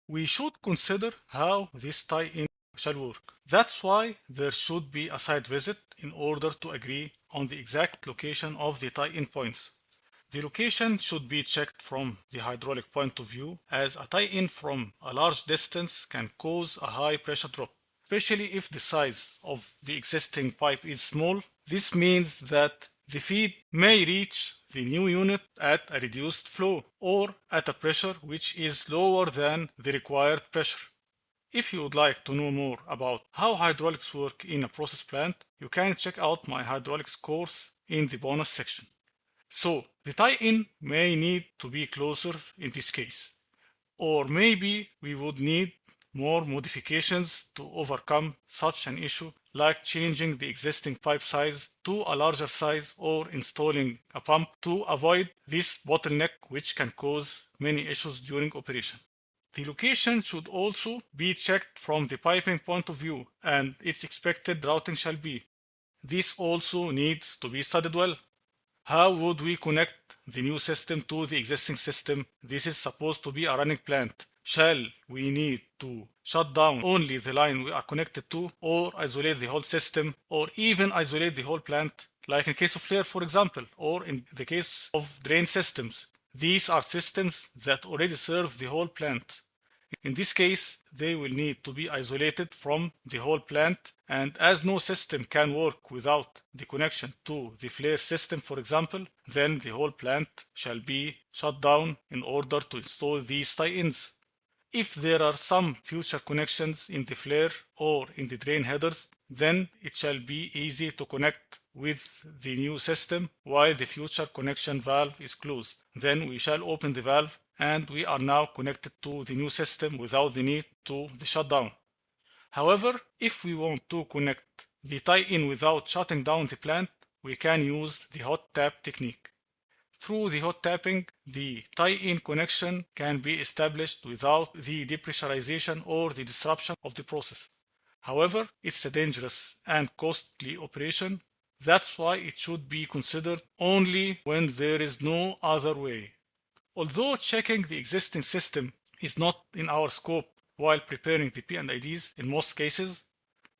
We should consider how this tie-in shall work. That's why there should be a site visit in order to agree on the exact location of the tie-in points. The location should be checked from the hydraulic point of view, as a tie-in from a large distance can cause a high pressure drop, especially if the size of the existing pipe is small. This means that the feed may reach the new unit at a reduced flow or at a pressure which is lower than the required pressure. If you would like to know more about how hydraulics work in a process plant, you can check out my hydraulics course in the bonus section. So, the tie-in may need to be closer in this case, or maybe we would need more modifications to overcome such an issue, like changing the existing pipe size to a larger size or installing a pump to avoid this bottleneck which can cause many issues during operation. The location should also be checked from the piping point of view and its expected routing shall be. This also needs to be studied well. How would we connect the new system to the existing system? This is supposed to be a running plant. Shall we need to shut down only the line we are connected to, or isolate the whole system, or even isolate the whole plant, like in case of flare, for example, or in the case of drain systems? These are systems that already serve the whole plant. In this case, they will need to be isolated from the whole plant, and as no system can work without the connection to the flare system, for example, then the whole plant shall be shut down in order to install these tie-ins. If there are some future connections in the flare or in the drain headers, then it shall be easy to connect with the new system while the future connection valve is closed. Then we shall open the valve and we are now connected to the new system without the need to the shutdown. However, if we want to connect the tie-in without shutting down the plant, we can use the hot tap technique. Through the hot tapping, the tie-in connection can be established without the depressurization or the disruption of the process. However, it's a dangerous and costly operation. That's why it should be considered only when there is no other way. Although checking the existing system is not in our scope while preparing the P&IDs in most cases,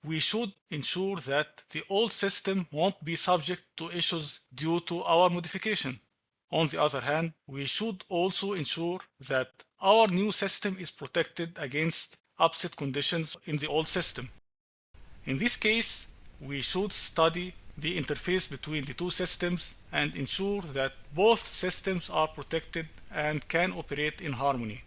we should ensure that the old system won't be subject to issues due to our modification. On the other hand, we should also ensure that our new system is protected against upset conditions in the old system. In this case, we should study the interface between the two systems and ensure that both systems are protected and can operate in harmony.